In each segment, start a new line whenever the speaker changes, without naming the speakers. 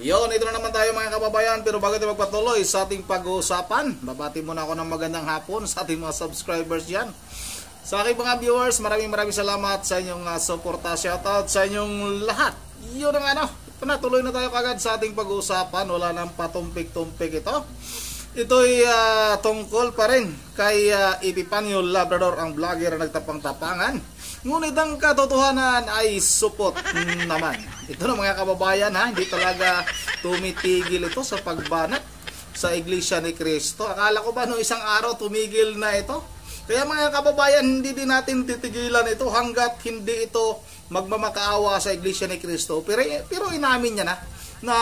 Yon, ito na naman tayo mga kababayan. Pero bago tayo magpatuloy sa ating pag-uusapan, babati muna ako ng magandang hapon sa ating mga subscribers dyan. Sa aking mga viewers, maraming salamat sa inyong suporta. Shoutout sa inyong lahat. Yun ang ano, ito na, tuloy na tayo kagad sa ating pag-uusapan. Wala nang patumpik-tumpik ito. Ito'y tungkol pa rin kay Epipanyo Labrador, ang vlogger na nagtapang-tapangan. Ngunit ang katotohanan ay supot naman. Ito na mga kababayan, hindi talaga tumitigil ito sa pagbanat sa Iglesia ni Cristo. Akala ko ba noong isang araw tumigil na ito? Kaya mga kababayan, hindi din natin titigilan ito hanggat hindi ito magmamakaawa sa Iglesia ni Cristo. Pero inamin niya na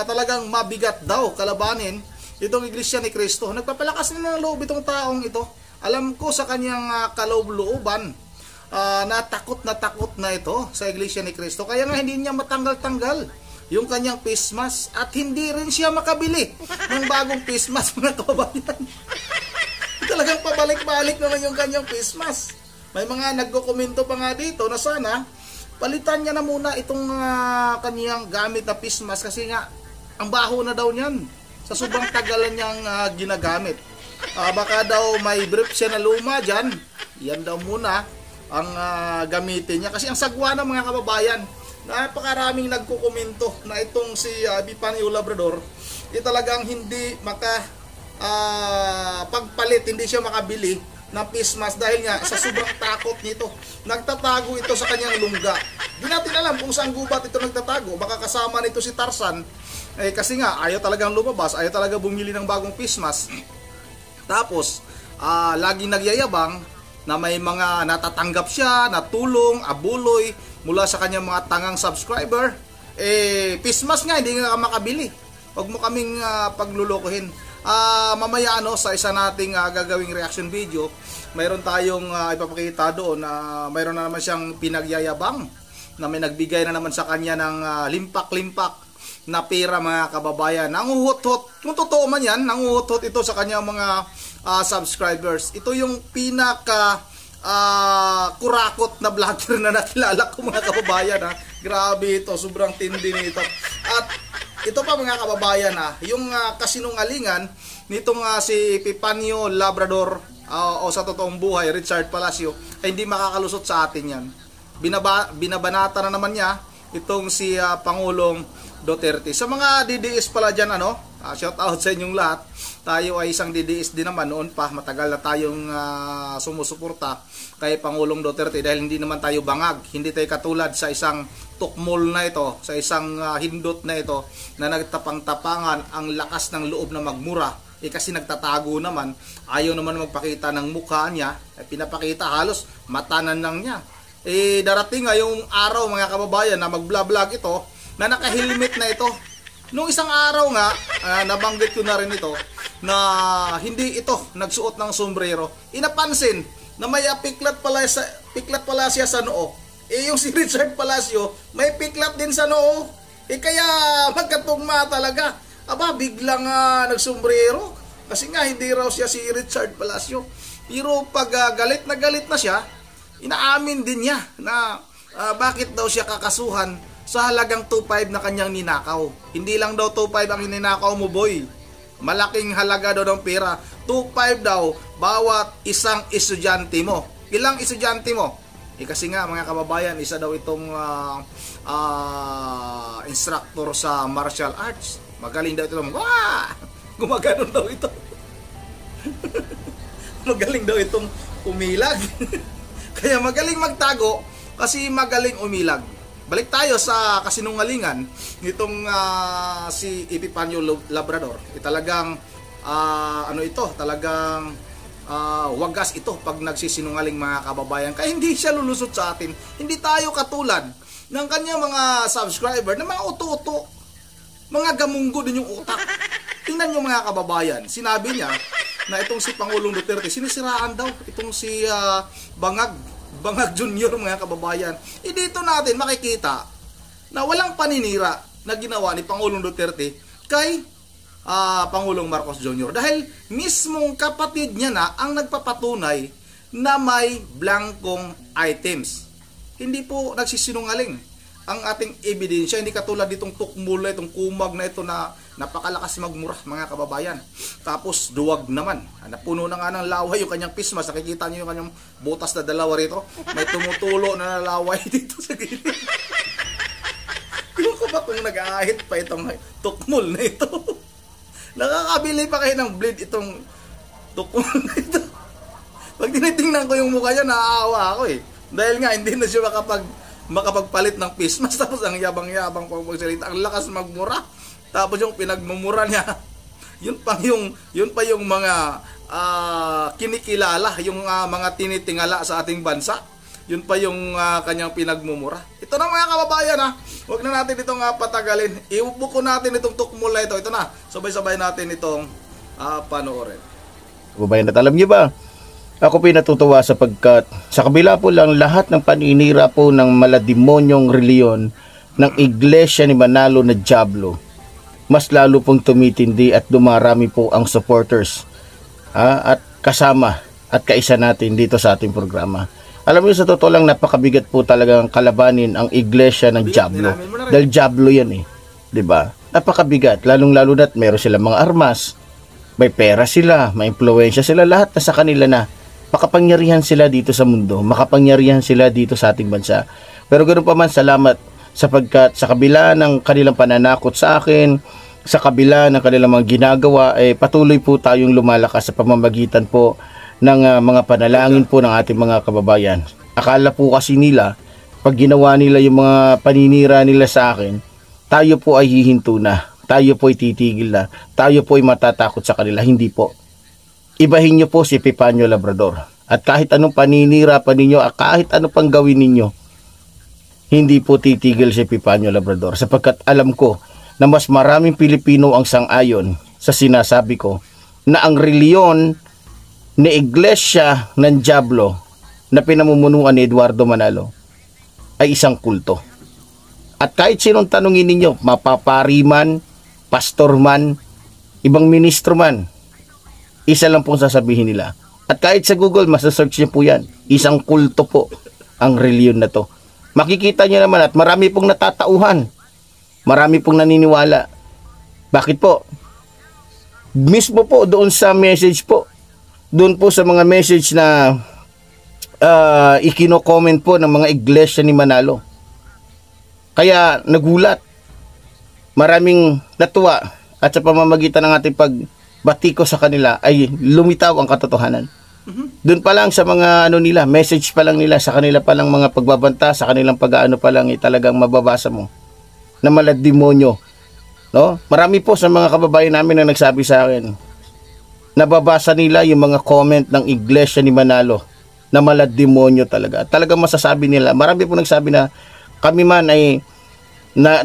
talagang mabigat daw kalabanin itong Iglesia ni Cristo. Nagpapalakas na ng loob itong taong ito. Alam ko sa kanyang kaloob-looban na takot na ito sa Iglesia ni Cristo. Kaya nga hindi niya matanggal-tanggal yung kanyang face mask at hindi rin siya makabili ng bagong face mask mga kababayan. Talagang pabalik-balik naman yung kanyang face mask. May mga nagko-komento pa nga dito na sana palitan niya na muna itong kanyang gamit na face mask kasi nga ang baho na daw niyan sa sobrang tagalan niyang ginagamit. Baka daw may brief siya na luma dyan. Yan daw muna ang gamitin niya. Kasi ang sagwa ng mga kababayan, napakaraming nagkukomento na itong si Epipanyo Labrador, talagang hindi pagpalit, hindi siya makabili ng face mask dahil nga sa sobrang takot nito. Nagtatago ito sa kanyang lungga. Di natin alam kung saan gubat ito nagtatago. Baka kasama nito si Tarzan. Kasi nga ayaw talagang lumabas, ayaw talaga bumili ng bagong face mask. Tapos laging nagyayabang na may mga natatanggap siya na tulong, abuloy mula sa kanyang mga tangang subscriber. Face mask nga hindi nga makabili. Huwag mo kaming paglulukuhin. Mamaya sa isa nating gagawing reaction video, mayroon tayong ipapakita doon na mayroon na naman siyang pinagyayabang na may nagbigay na naman sa kanya ng limpak-limpak na pera mga kababayan. Nanguhut-hut, kung totoo man yan, nanguhut-hut ito sa kanyang mga subscribers. Ito yung pinaka kurakot na vlogger na nakilala ko mga kababayan. Grabe ito, sobrang tindi nito. At ito pa mga kababayan, yung kasinungalingan nitong si Epipanyo Labrador o sa totoong buhay, Richard Palacio, ay hindi makakalusot sa atin yan. Binabanata na naman niya itong si Pangulong Duterte. Sa mga DDS pala dyan, shout out sa inyong lahat. Tayo ay isang DDS din naman noon pa. Matagal na tayong sumusuporta kay Pangulong Duterte dahil hindi naman tayo bangag. Hindi tayo katulad sa isang tukmol na ito, sa isang hindot na ito na nagtapang-tapangan ang lakas ng loob na magmura. Kasi nagtatago naman, ayaw naman magpakita ng mukha niya, pinapakita halos matanan lang niya. Darating nga yung araw mga kababayan na mag-vlog ito na naka-helmet na ito. Nung isang araw nga, nabanggit ko na rin ito, na hindi ito nagsuot ng sombrero. Inapansin na may piklat pala siya sa noo. Yung si Richard Palacio, may piklat din sa noo. Kaya magkatugma talaga. Biglang nagsombrero. Kasi nga hindi raw siya si Richard Palacio. Pero pag galit na siya, inaamin din niya na bakit daw siya kakasuhan sa halagang 2.5 na kanyang ninakaw. Hindi lang daw 2.5 ang ninakaw mo, boy. Malaking halaga daw ng pera. 2.5 daw bawat isang estudyante mo. Ilang estudyante mo? Kasi nga mga kababayan, isa daw itong instructor sa martial arts. Magaling daw ito. Gumaganon daw ito. Magaling daw itong umilag. Kaya magaling magtago kasi magaling umilag. Balik tayo sa kasinungalingan nitong si Epipanyo Labrador. Talagang talagang wagas ito pag nagsisinungaling mga kababayan. Kaya hindi siya lulusot sa atin. Hindi tayo katulad ng kanyang mga subscriber na mga uto-uto. Mga gamunggo din yung utak. Tingnan nyo mga kababayan. Sinabi niya na itong si Pangulong Duterte, sinisiraan daw itong si Bangag Junior mga kababayan. Dito natin makikita na walang paninira na ginawa ni Pangulong Duterte kay Pangulong Marcos Jr. Dahil mismong kapatid niya na ang nagpapatunay na may blankong items. Hindi po nagsisinungaling ang ating ebidensya, hindi katulad ditong tukmul, itong kumag na ito na napakalakas magmura, mga kababayan. Tapos duwag naman, napuno na nga ng laway yung kanyang pismas. Nakikita niyo yung kanyang butas na dalawa rito, may tumutulo na laway dito sa gilid. Yung ko ba kung nag-aahit pa itong tukmul na ito? Nakakabili pa kayo ng bleed itong tukmul na ito. Pag tinitingnan ko yung mukha niya, naaawa ako eh. Dahil nga hindi na siya makapagpalit ng pismas, tapos ang yabang-yabang pang magsalita, ang lakas magmura. Tapos yung pinagmumura niya, yun pa yung mga kinikilala, yung mga tinitingala sa ating bansa. Yun pa yung kanyang pinagmumura. Ito na mga kababayan ha. Huwag na natin itong patagalin. Iubuko natin itong tukmul na ito. Ito na. Sabay-sabay natin itong panoorin.
Kababayan, at alam niyo ba? Ako pinatutuwa sapagkat sa kabila po lang lahat ng paninira po ng malademonyong reliyon ng Iglesia ni Manalo na Diablo, mas lalo pong tumitindi at dumarami po ang supporters at kasama at kaisa natin dito sa ating programa. Alam niyo, sa totoo lang, napakabigat po talagang kalabanin ang Iglesia ng Diablo. Dahil Diablo yan eh. 'Di ba? Napakabigat, lalong-lalo na't meron silang mga armas, may pera sila, may impluwensya sila, lahat na sa kanila na. Makapangyarihan sila dito sa mundo, makapangyarihan sila dito sa ating bansa. Pero ganoon pa man, salamat sapagkat sa kabila ng kanilang pananakot sa akin, sa kabila ng kanilang mga ginagawa, patuloy po tayong lumalakas sa pamamagitan po ng mga panalangin po ng ating mga kababayan. Akala po kasi nila, pag ginawa nila yung mga paninira nila sa akin, tayo po ay hihinto na, tayo po ay titigil na, tayo po ay matatakot sa kanila. Hindi po. Ibahin niyo po si Epifanio Labrador. At kahit anong paninira pa ninyo, kahit ano pang gawin ninyo, hindi po titigil si Epifanio Labrador. Sapagkat alam ko na mas maraming Pilipino ang sang-ayon sa sinasabi ko na ang reliyon ni Iglesia ng Diablo na pinamumunuan ni Eduardo Manalo ay isang kulto. At kahit sinong tanungin ninyo, mapapari man, pastor man, ibang ministro man, isa lang pong sasabihin nila. At kahit sa Google, masasearch niyo po yan. Isang kulto po ang reliyon na to. Makikita niyo naman at marami pong natatauhan. Marami pong naniniwala. Bakit po? Mismo po doon sa message po. Doon po sa mga message na ikino-comment po ng mga iglesia ni Manalo. Kaya nagulat. Maraming natuwa. At sa pamamagitan ng ating pagbati ko sa kanila ay lumitaw ang katotohanan. Doon pa lang sa mga nila, message pa lang nila, sa kanila pa lang mga pagbabanta, sa kanilang pag-aano pa lang, talagang mababasa mo na malademonyo. No? Marami po sa mga kababayan namin na nagsabi sa akin, nababasa nila yung mga comment ng iglesia ni Manalo na malademonyo talaga. Talagang masasabi nila, marami po nagsabi na kami man ay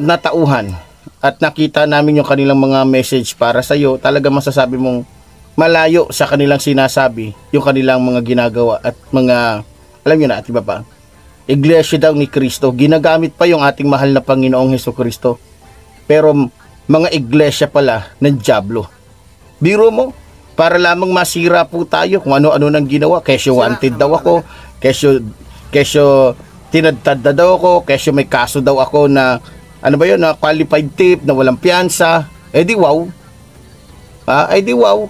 natauhan at nakita namin yung kanilang mga message para sa iyo. Talagang masasabi mong malayo sa kanilang sinasabi yung kanilang mga ginagawa at mga, alam nyo na at iba pa, iglesia daw ni Kristo. Ginagamit pa yung ating mahal na Panginoong Hesukristo, pero mga iglesia pala ng Diablo. Biro mo, para lamang masira po tayo kung ano-ano nang ginawa. Kesyo wanted daw ako, kesyo tinadtad na daw ako, kesyo may kaso daw ako na ano ba yun, na qualified tip, na walang piyansa. Eh di wow. Eh di wow.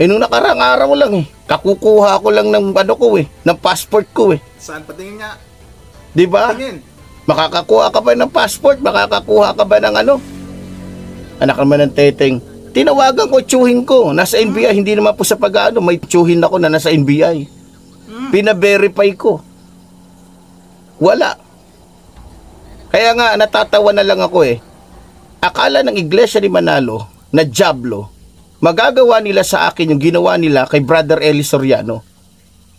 Nung nakarang araw lang kakukuha ko lang ng ano ko ng passport ko
Saan patingin nga?
Di ba?
Patingin.
Makakakuha ka ba ng passport? Makakakuha ka ba ng ano? Anak naman ng teteng. Tinawagan ko, tsuhin ko. Nasa NBI, hindi naman po sa pag-ano. May tsuhin ako na nasa NBI. Pina-verify ko. Wala. Kaya nga, natatawa na lang ako Akala ng iglesia ni Manalo na Diablo, magagawa nila sa akin yung ginawa nila kay Brother Eli Soriano.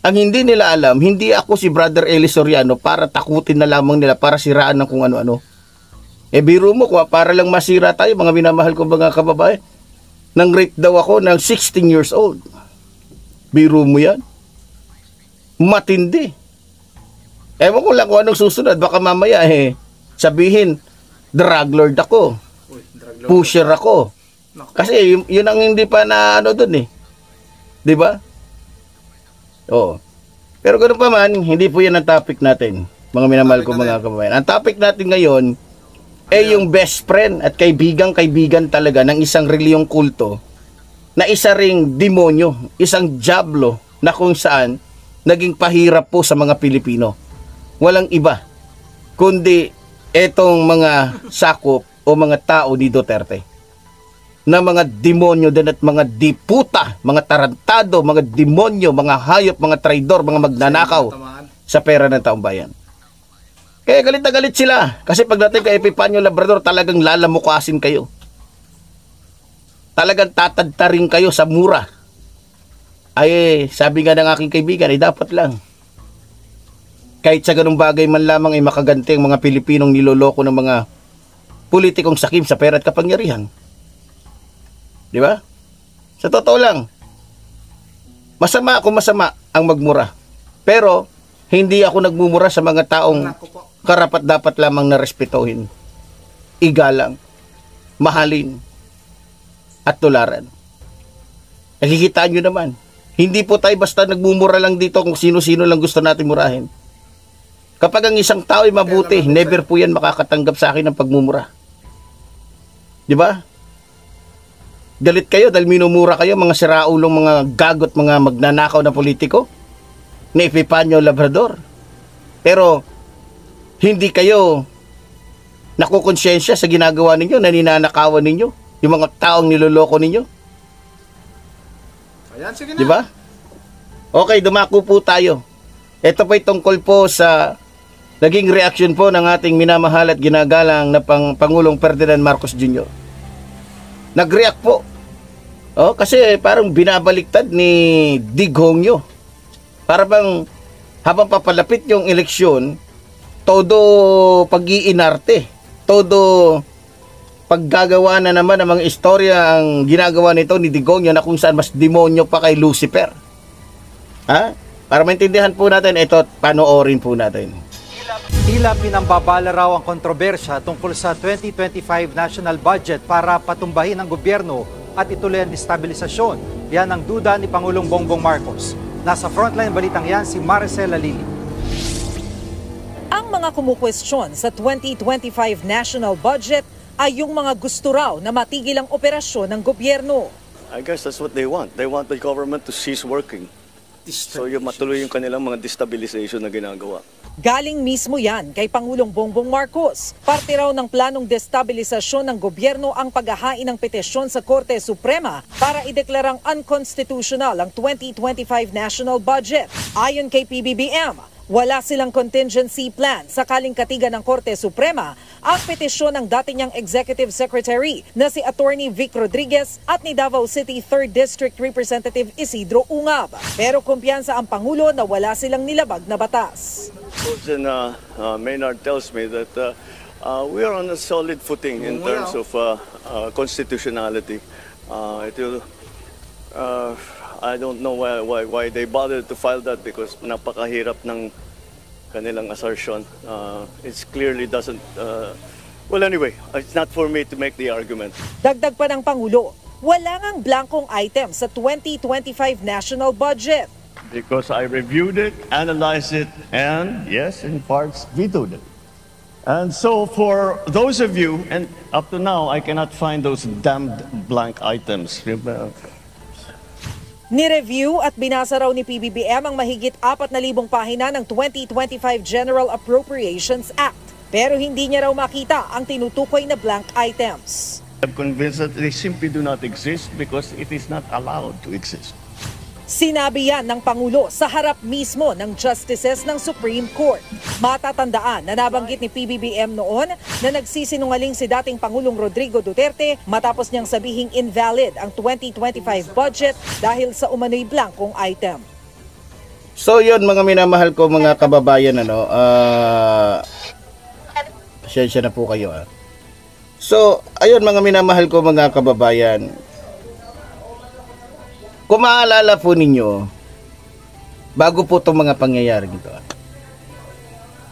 Ang hindi nila alam, hindi ako si Brother Eli Soriano para takutin na lamang nila, para siraan ng kung ano-ano. Biro mo, para lang masira tayo, mga minamahal ko mga kababayan. Nang rape daw ako ng 16 years old. Biro mo yan? Matindi. Ewan ko lang kung anong susunod. Baka mamaya sabihin, drug lord ako. Pusher ako. Kasi yun ang hindi pa na ano dun Di ba? Oo. Pero ganoon pa man, hindi po yan ang topic natin. mga minamahal ko mga kababayan. Ang topic natin ngayon ay yung best friend at kaibigan talaga ng isang reliyong kulto na isa ring demonyo, isang diablo na kung saan naging pahirap po sa mga Pilipino. Walang iba kundi etong mga sakop o mga tao ni Duterte na mga demonyo din at mga diputa, mga tarantado, mga demonyo, mga hayop, mga traidor, mga magnanakaw sa pera ng taong bayan. Kaya galit na galit sila. Kasi pagdating kay Epifanio Labrador, talagang lalamukasin kayo. Talagang tatadtarin kayo sa mura. Ay, sabi nga ng aking kaibigan, ay dapat lang. Kahit sa ganung bagay man lamang ay makaganti ang mga Pilipinong niloloko ng mga politikong sakim sa pera at kapangyarihan. Di ba? Sa totoo lang, masama ang magmura. Pero, hindi ako nagmumura sa mga taong karapat dapat lamang na respetuhin, igalang, mahalin, at tularan. Nakikita nyo naman, hindi po tayo basta nagmumura lang dito kung sino-sino lang gusto natin murahin. Kapag ang isang tao ay mabuti, never po yan makakatanggap sa akin ng pagmumura. Di ba? Galit kayo dahil minumura kayo, mga siraulong, mga gagot, mga magnanakaw na politiko ni Epifanio Labrador. Pero hindi kayo nakukonsyensya sa ginagawa ninyo, naninanakawan ninyo, yung mga taong niloloko ninyo.
Ayan, sige na.
Di ba? Okay, dumako po tayo. Ito po'y tungkol po sa naging reaction po ng ating minamahal at ginagalang na Pangulong Ferdinand Marcos Jr. Nag-react po. Kasi parang binabaliktad ni Digongyo. Para bang habang papalapit yung eleksyon, todo pag-iinarte, todo paggagawa na naman ng mga istorya ang ginagawa nito ni Digongyo na kung saan mas demonyo pa kay Lucifer. Para maintindihan po natin, ito, panoorin po natin.
Tila pinambabala raw ang kontrobersya tungkol sa 2025 national budget para patumbahin ang gobyerno at ituloy ang destabilisasyon. Yan ang duda ni Pangulong Bongbong Marcos. Nasa frontline balitang yan si Maricela Lili.
Ang mga kumukwestiyon sa 2025 national budget ay yung mga gusto raw na matigil ang operasyon ng gobyerno.
I guess that's what they want. They want the government to cease working. So yung matuloy yung kanilang mga destabilization na ginagawa.
Galing mismo yan kay Pangulong Bongbong Marcos. Parte raw ng planong destabilisasyon ng gobyerno ang paghahain ng petisyon sa Korte Suprema para ideklarang unconstitutional ang 2025 national budget. Ayon kay PBBM, wala silang contingency plan sakaling katigan ng Korte Suprema ang petisyon ng dati niyang Executive Secretary na si Attorney Vic Rodriguez at ni Davao City 3rd District Representative Isidro Ungab. Pero kumpiyansa ang Pangulo na wala silang nilabag na batas.
President Maynard tells me that we are on a solid footing in terms of constitutionality. I don't know why they bothered to file that because napakahirap ng kanilang assertion. It clearly doesn't... well, anyway, it's not for me to make the argument.
Dagdag pa ng Pangulo, wala ngang blankong item sa 2025 national budget.
Because I reviewed it, analyzed it, and yes, in parts, vetoed it. And so for those of you, and up to now, I cannot find those damned blank items.
Ni-review at binasa raw ni PBBM ang mahigit 4,000 pahina ng 2025 General Appropriations Act. Pero hindi niya raw makita ang tinutukoy na blank items.
I'm convinced that they simply do not exist because it is not allowed to exist.
Sinabi yan ng Pangulo sa harap mismo ng Justices ng Supreme Court. Matatandaan na nabanggit ni PBBM noon na nagsisinungaling si dating Pangulong Rodrigo Duterte matapos niyang sabihing invalid ang 2025 budget dahil sa umano'y blankong item.
So yun mga minamahal ko mga kababayan, pasensya na po kayo. So ayun mga minamahal ko mga kababayan, kung maalala po ninyo, bago po itong mga pangyayari nito,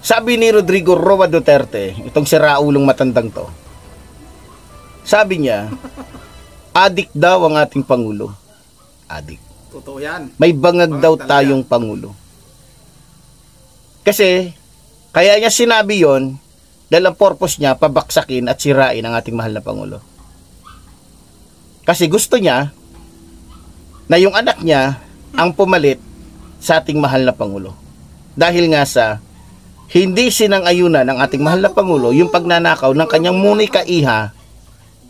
sabi ni Rodrigo Roa Duterte, itong si Raulong matandang to, sabi niya, adik daw ang ating Pangulo. Adik.
Totoo yan.
May bangag daw tayong Pangulo. Kasi, Kaya niya sinabi yon dahil ang purpose niya, pabaksakin at sirain ang ating mahal na Pangulo. Kasi gusto niya na yung anak niya ang pumalit sa ating mahal na Pangulo. Dahil nga sa hindi sinang-ayunan ng ating mahal na Pangulo yung pagnanakaw ng kanyang munay kaiha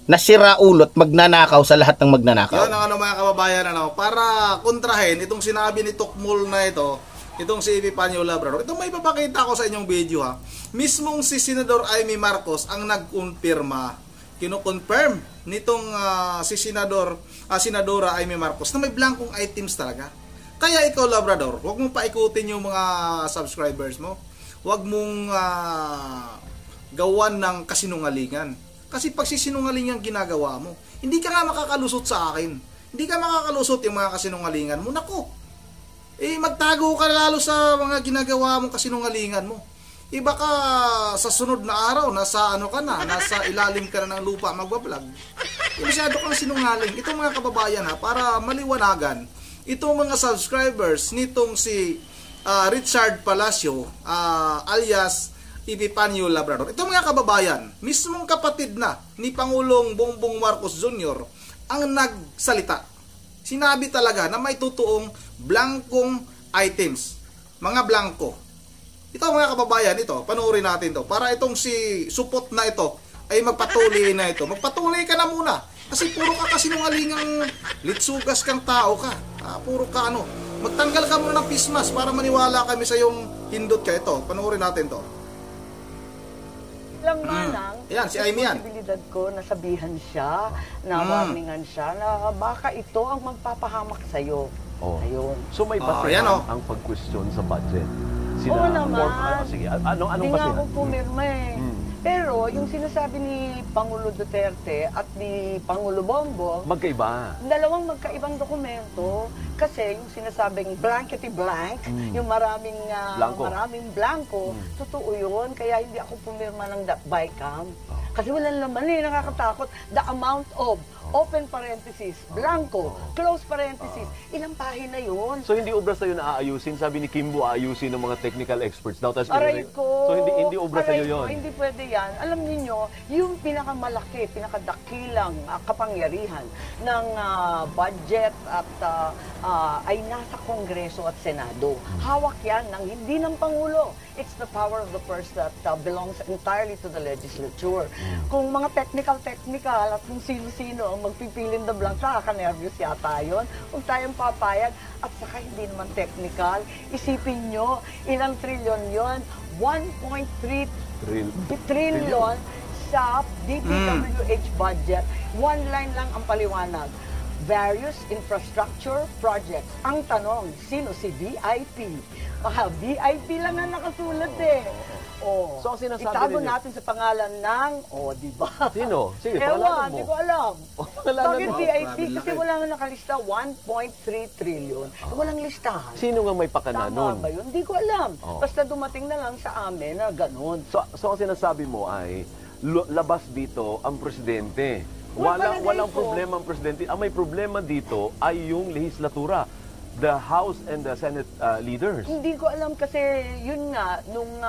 na siraulot magnanakaw sa lahat ng magnanakaw.
Yan ang mga kababayan, para kontrahin itong sinabi ni Tukmul na ito, itong si Epifanio Labrador. Ito may papakita ko sa inyong video ha. Mismong si Senador Amy Marcos ang nagkumpirma, kino-confirm nitong si Senadora Amy Marcos na may blankong items talaga. Kaya ikaw Labrador, huwag mong paikutin yung mga subscribers mo. Huwag mong gawan ng kasinungalingan. Kasi pag sisinungalingan ginagawa mo, hindi ka nga makakalusot sa akin. Hindi ka makakalusot yung mga kasinungalingan mo. Naku, magtago ka lalo sa mga ginagawa mong kasinungalingan mo. Baka sa sunod na araw, nasa ilalim ka na ng lupa magbablog. Masyado kang sinungaling. Itong mga kababayan para maliwanagan, itong mga subscribers nitong si Richard Palacio, alias Epifanio Labrador. Ito mga kababayan, mismong kapatid na ni Pangulong Bongbong Marcos Jr. ang nagsalita. Sinabi talaga na may totoong blankong items. Mga blanko. Ito mga kababayan, ito, panoorin natin to. Para itong si Supot na ito ay magpatuloy na ito. Magpatuloy ka na muna. Kasi puro ka kasinungalingang litsugas kang tao ka. Puro ka magtanggal ka muna ng pismas para maniwala kami sa yung hindot ka. Ito, panoorin natin to.
Lang manang,
Yan, si Amy yan.
posibilidad ko, nasabihan siya, na warningan siya, na baka ito ang magpapahamak sa'yo. Ayun.
So may basehan ang pag-question sa budget.
Oo naman.
Sige, anong
Hindi nga
basehan?
ako pumirma Pero yung sinasabi ni Pangulo Duterte at ni Pangulo Bongbong,
Magkaiba.
dalawang magkaibang dokumento kasi yung sinasabing blankety blank, yung maraming blanco, totoo yun. Kaya hindi ako pumirma ng BICAM. Kasi walang laman nakakatakot. The amount of open parenthesis, blanco, close parenthesis, ilang pahina yun.
So hindi obra sa'yo na aayusin? Sabi ni Kimbo, aayusin ng mga technical experts daw.
Aray ko.
So hindi obra sa'yo yun?
Hindi pwede yan. Alam niyo yung pinakamalaki, pinakadakilang kapangyarihan ng budget at ay nasa Kongreso at Senado. Hawak yan ng hindi ng Pangulo. It's the power of the purse that belongs entirely to the legislature. Kung mga technical at kung sino-sino ang magpipilin the blank, nakaka-nervous yata yun. Huwag tayong papayag. At saka hindi naman technical. Isipin nyo, ilang trilyon yon 1.3 trillion sa DPWH budget. One line lang ang paliwanag. Various infrastructure projects. Ang tanong, sino si VIP? VIP lang ang nakasulat
So, ang sinasabi
itago
ninyo,
natin sa pangalan ng, di ba?
Sino? Sige,
Ewan,
pangalanan mo.
di ko alam.
Pangalanan
Bakit
mo.
VIP? Kasi wala nga nakalista 1.3 trillion. Walang listahan.
Sino nga may pakana
Tama
nun?
ba yun? Hindi ko alam. Basta dumating na lang sa amin na ganun.
So ang sinasabi mo ay labas dito ang presidente.
Palagay
Walang
ko.
problema ang presidente. Ang may problema dito ay yung lehislatura. The House and the Senate leaders.
Hindi ko alam kasi yun nga, nung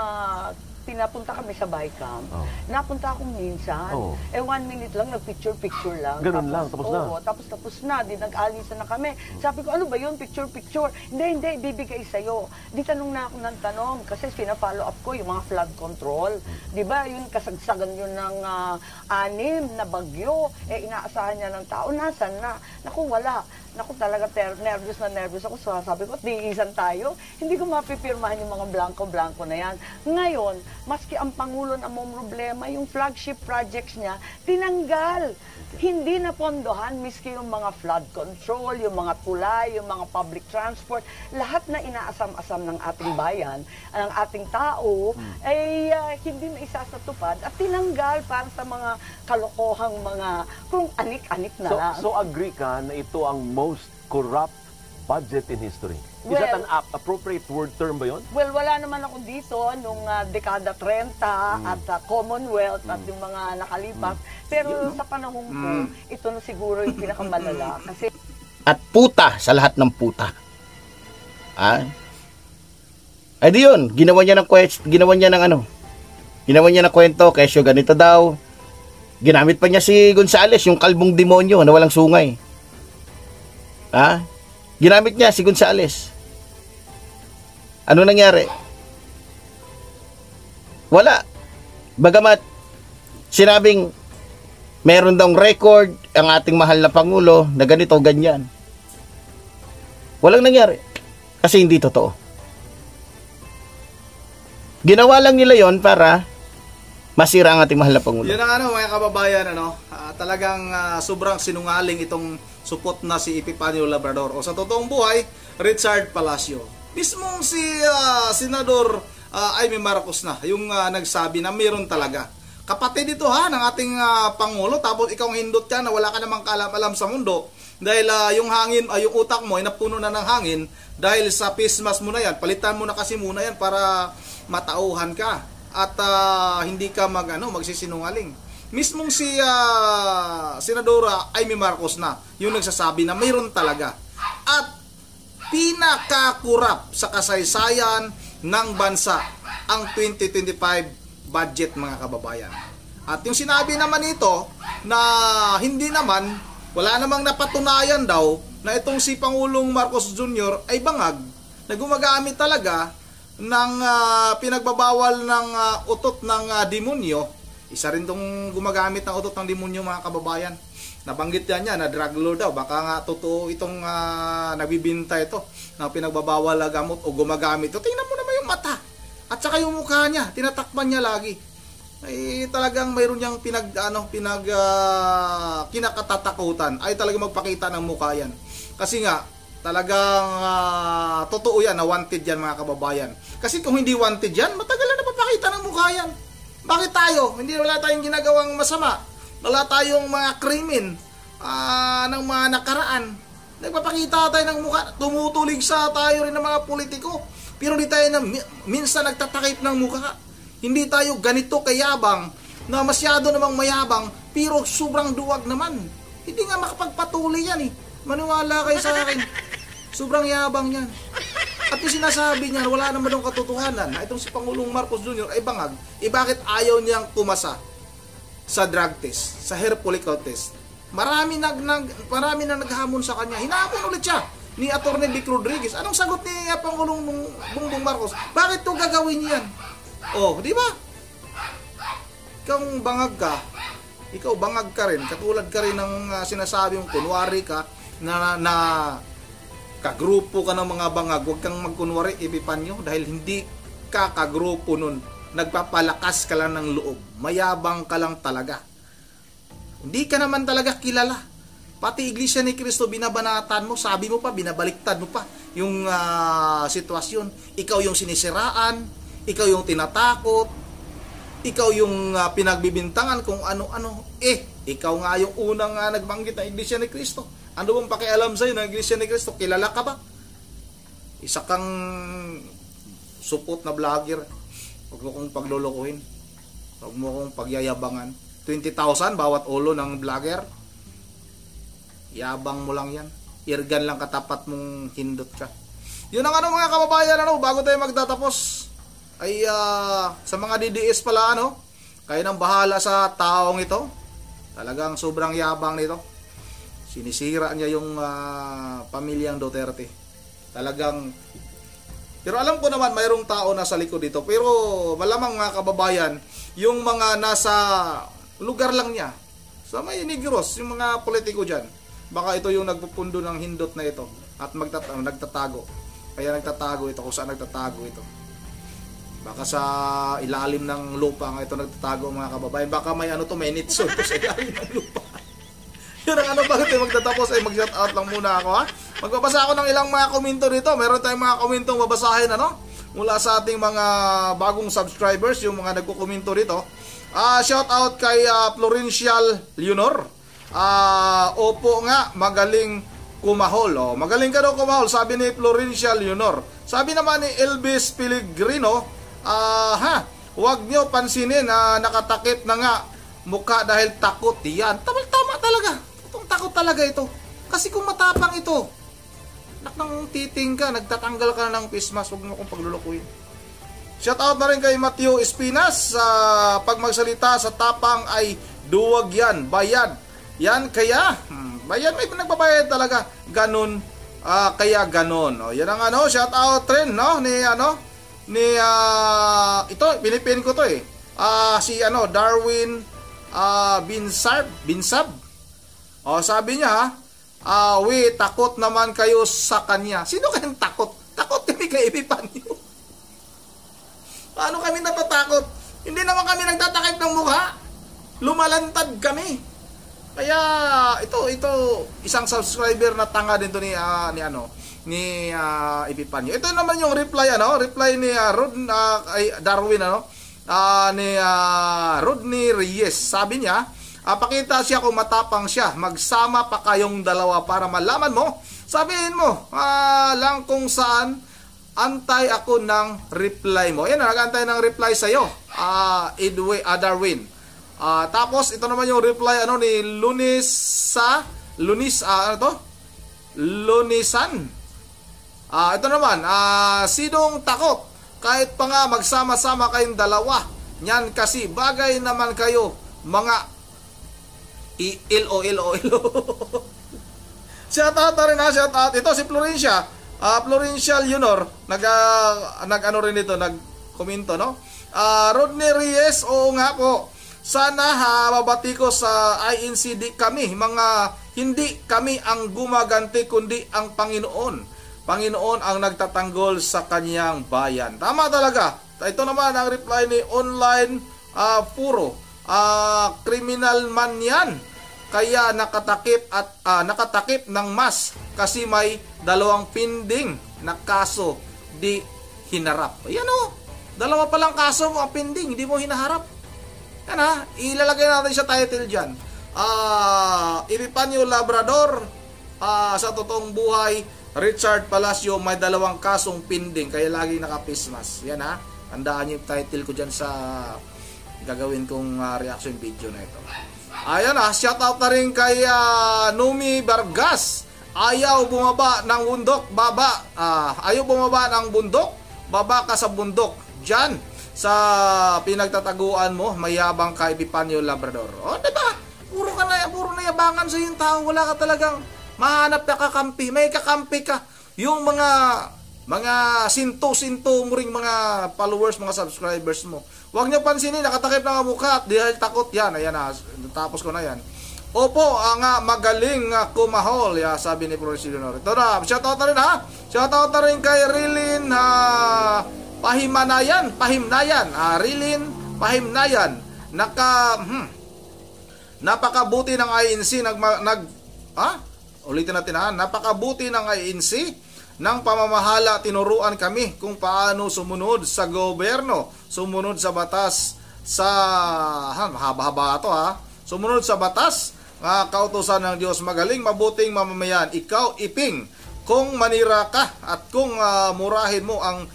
pinapunta kami sa BICAM, napunta akong minsan. 1 minute lang, nag-picture lang.
Ganun lang, tapos na?
Oo, tapos na. Di nag-alisan na kami. Sabi ko, ano ba yun? Picture. Hindi, bibigay sa'yo. Di tanong na ako ng tanong kasi pina-follow up ko yung mga flood control. Di ba, yun kasagsagan yun ng 6 na bagyo. Inaasahan niya ng tao. Nasaan na? Naku, wala. Naku, talaga nervous ako. So, sabi ko, diisan tayo. Hindi ko mapipirmahan yung mga blanco-blanco na yan. Ngayon, maski ang Pangulo na may problema, yung flagship projects niya, tinanggal. Hindi na pondohan, miski yung mga flood control, yung mga tulay, yung mga public transport, lahat na inaasam-asam ng ating bayan, ng ating tao, ay hindi na isasatupad at tinanggal para sa mga kalokohang mga, kung anik-anik na lang.
So agree ka na ito ang most corrupt budget in history? Is
Well,
that an appropriate word term ba yun?
Well, wala naman ako dito nung dekada 30 at Commonwealth at yung mga nakalipas. Pero sa panahon ko, ito na siguro yung pinakamalala. Kasi
At puta sa lahat ng puta. Ay di yun, ginawa niya ng kwento, kesyo ganito daw. Ginamit pa niya si Gonzales, yung kalbong demonyo na walang sungay. Ha? Ginamit niya si Gonzales. Ano nangyari? Wala. Bagamat sinabing meron daw record ang ating mahal na Pangulo na ganito, ganyan. Walang nangyari. Kasi hindi totoo. Ginawa lang nila yon para masira ang ating mahal na Pangulo.
Yun ang mga kababayan, talagang sobrang sinungaling itong supot na si Epifanio Labrador. O sa totoong buhay, Richard Palacio. Mismong si Senador Amy Marcos na yung nagsabi na meron talaga. Kapatid ito ng ating Pangulo, tapos ikaw ang hindot ka na wala ka namang kaalam-alam sa mundo dahil yung hangin, yung utak mo ay napuno na ng hangin dahil sa pismas mo na yan. Palitan mo na kasi muna yan para matauhan ka at hindi ka magsisinungaling. Mismong si Senadora Amy Marcos na yung nagsasabi na mayroon talaga. At pinakakurap sa kasaysayan ng bansa ang 2025 budget, mga kababayan. At yung sinabi naman ito na hindi naman, wala namang napatunayan daw na itong si Pangulong Marcos Jr. ay bangag na gumagamit talaga ng pinagbabawal ng utot ng demonyo. Isa rin itong gumagamit ng utot ng demonyo, mga kababayan. Nabanggit yan na drug lord daw. Baka nga totoo itong nabibinta ito na pinagbabawal na gamot o gumagamit ito. Tingnan mo naman yung mata at saka yung mukha niya, tinatakpan niya lagi. Ay talagang mayroon niyang kinakatatakutan ay talagang magpakita ng mukha yan. Kasi nga talagang totoo yan na wanted yan, mga kababayan. Kasi kung hindi wanted yan, matagal na napapakita ng mukha yan. Bakit tayo? Wala tayong ginagawang masama. Wala tayong mga krimen ng mga nakaraan. Nagpapakita tayo ng mukha. Tumutulig sa tayo rin ng mga politiko. Pero hindi tayo minsan nagtatakip ng mukha. Hindi tayo ganito kayabang na masyado namang mayabang pero sobrang duwag naman. Hindi nga makapagpatuloy yan Maniwala kayo sa akin. Sobrang yabang yan. At yung sinasabi niya, wala naman yung katotohanan na itong si Pangulong Marcos Jr. ay bangag. Bakit ayaw niyang pumasa sa drug test, sa hair follicle test? Marami na naghamon sa kanya. Hinahamon ulit siya ni Atty. Vic Rodriguez. Anong sagot ni Pangulong Bongbong Marcos? Bakit ito gagawin niyan? Di ba? Ikaw bangag ka rin. Katulad ka rin ng sinasabi mong kunwari ka na kagrupo ka ng mga bangag. Huwag kang magkunwari, Epifanio, dahil hindi ka kagrupo nun. Nagpapalakas ka lang ng loob. Mayabang ka lang talaga. Hindi ka naman talaga kilala. Pati Iglesia ni Cristo, binabanatan mo, sabi mo pa, binabaliktad mo pa yung sitwasyon. Ikaw yung sinisiraan, ikaw yung tinatakot, ikaw yung pinagbibintangan kung ano-ano. Ikaw nga yung unang nagbanggit ng Iglesia ni Cristo. Ano bang pakialam sa'yo ng Iglesia ni Cristo? Kilala ka ba? Isa kang supot na vlogger. Huwag mo kong paglulukuhin. Huwag mo kong pagyayabangan. 20,000 bawat ulo ng vlogger. Yabang mo lang yan. Irgan lang katapat mong hindot ka. Yun ang mga kababayan, bago tayo magtatapos ay sa mga DDS pala, kayo nang bahala sa taong ito. Talagang sobrang yabang nito. Sinisira niya yung pamilyang Duterte. Talagang, pero alam ko naman mayroong tao na sa likod dito. Pero malamang, mga kababayan, yung mga nasa lugar lang niya, sa may Negros, yung mga politiko dyan, baka ito yung nagpupundo ng hindot na ito at nagtatago. Kaya nagtatago ito, kung saan nagtatago ito. Baka sa ilalim ng lupa nga ito nagtatago, mga kababayan. Baka may may nitso ito sa ilalim ng lupa. Yun ang bakit magtatapos ay mag-shout out lang muna ako, Magbabasa ako ng ilang mga komento dito. Meron tayong mga komentong babasahin, mula sa ating mga bagong subscribers, yung mga nagko-komento dito. Shout out kay Florencial Leonor. Opo nga, magaling kumahol. Magaling ka daw kumahol, sabi ni Florencial Leonor. Sabi naman ni Elvis Pellegrino, huwag nyo pansinin na nakatakip na nga mukha dahil takot. Yan, tama talaga. Itong takot talaga ito. Kasi kung matapang ito, nakang titing ka, nagtatanggal ka ng face mask, huwag mo kong paglulukuhin. Shout out na rin kay Matthew Espinas. Pag magsalita sa tapang ay duwag yan, bayad. Yan kaya, bayad, may nagbabayad talaga. Ganun, kaya ganun. O, yan ang shout out rin, no? Ito, pinipin ko to eh. Si Darwin Binsab. O, sabi niya takot naman kayo sa kanya. Sino kayong takot? Takot kami kay Epipanyo. Paano kami natatakot? Hindi naman kami nagtatakip ng mukha. Lumalantad kami. Kaya ito isang subscriber na tanga din to ni Epipanyo. Ito naman yung reply ni Darwin ni Rodney Reyes. Sabi niya, pakita siya kung matapang siya. Magsama pa kayong dalawa para malaman mo. Sabihin mo lang kung saan. Antay ako ng reply mo. Yan, nag-antay ng reply sa'yo, Darwin. Tapos, ito naman yung reply ni Lunisan. Ito naman, sinong takot? Kahit pa nga magsama-sama kayong dalawa. Yan kasi, bagay naman kayo, mga ilo. Shout out na rin shout out. Ito si Florencia Junior, nag-komento, no? Rodney Reyes, oo nga po. Sana mabati ko sa INCD kami, hindi kami ang gumaganti kundi ang Panginoon. Panginoon ang nagtatanggol sa kanyang bayan. Tama talaga. Ito naman ang reply ni Online Puro. Criminal man yan. Kaya nakatakip ng mas kasi may 2 pending na kaso di hinarap. Ayan o, 2 palang kaso mo ang pending, hindi mo hinaharap. Yan ilalagay natin sa title dyan. Epipanyo Labrador, sa totoong buhay, Richard Palacio may 2 kasong pending kaya lagi nakapismas. Yan tandaan niyo yung title ko dyan sa gagawin kong reaction video na ito. Ayan shout out na rin kay Numi Vargas. Ayaw bumaba ng bundok, baba. Ayaw bumaba ng bundok, baba ka sa bundok. Diyan sa pinagtataguan mo, mayabang ka Epipanyo Labrador. O, diba? Puro na yabangan sa yung tao. Wala ka talagang mahanap na kakampi. May kakampi ka. Yung mga sinto-sinto mo ring mga followers, mga subscribers mo. Huwag niyo pansinin, nakatakip na mukha at dahil takot yan. Ayan tapos ko na yan. Opo, magaling kumahol. Sabi ni Florencia Junior. Ito na, shoutout na rin Shoutout na rin kay Rilin Pahimnayan. Rilin Pahimnayan. Napakabuti ng INC ulitin natin napakabuti ng INC ng pamamahala. Tinuruan kami kung paano sumunod sa gobyerno, sumunod sa batas mahaba-haba ito sumunod sa batas, kautusan ng Diyos. Magaling, mabuting mamamayan. Ikaw, Iping, kung manira ka at kung murahin mo ang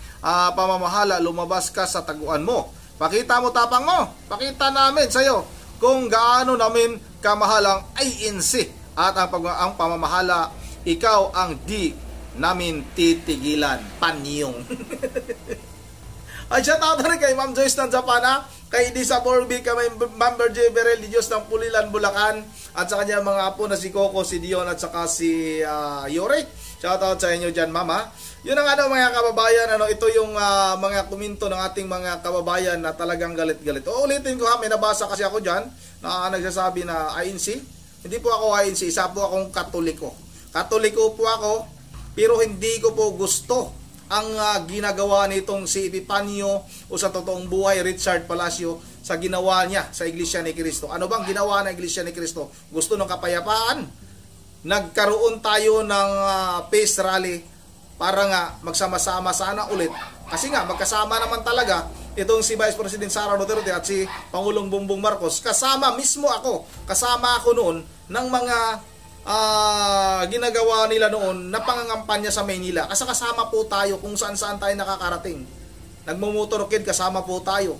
pamamahala, lumabas ka sa taguan mo. Pakita mo tapang mo. Pakita namin sa'yo kung gaano namin kamahal ang INC at ang pamamahala. Ikaw ang di namin titigilan. Panyong. Ay, shout out rin kay Ma'am Joyce ng Japan, kay Disa Borby, kay Member J. Berel Diyos ng Pulilan, Bulacan, at sa kanya mga apo na si Coco, si Dion, at saka si Yore. Shout out sa inyo dyan, Mama. Yun ang mga kababayan, ito yung mga komento ng ating mga kababayan na talagang galit-galit. Ulitin ko may nabasa kasi ako dyan na nagsasabi na INC. Hindi po ako INC, isa po akong Katoliko. Katoliko po ako, pero hindi ko po gusto ang ginagawa nitong si Epipanyo o sa totoong buhay Richard Palacio sa ginawa niya sa Iglesia ni Cristo. Ano bang ginawa ng Iglesia ni Cristo? Gusto ng kapayapaan? Nagkaroon tayo ng peace rally para magsama-sama sana ulit. Kasi magkasama naman talaga itong si Vice President Sara Duterte at si Pangulong Bongbong Marcos. Kasama mismo ako. Kasama ako noon ng mga ginagawa nila noon na pangangampanya sa Maynila. Kasi kasama po tayo kung saan-saan tayo nakakarating. Nagmumotorkid, kasama po tayo.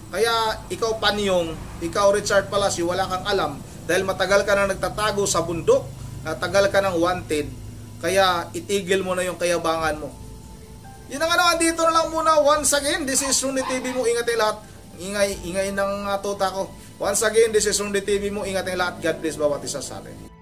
Kaya ikaw Panyong, ikaw Richard Palacio, wala kang alam dahil matagal ka na nagtatago sa bundok, matagal ka ng wanted, kaya itigil mo na yung kayabangan mo. Yun na nga naman, dito na lang muna. Once again, this is Rundi TV mo. Ingat yung lahat. Ingay ng tuta ko. Once again, this is Rundi TV mo. Ingat yung lahat. God bless bawat isa sa atin.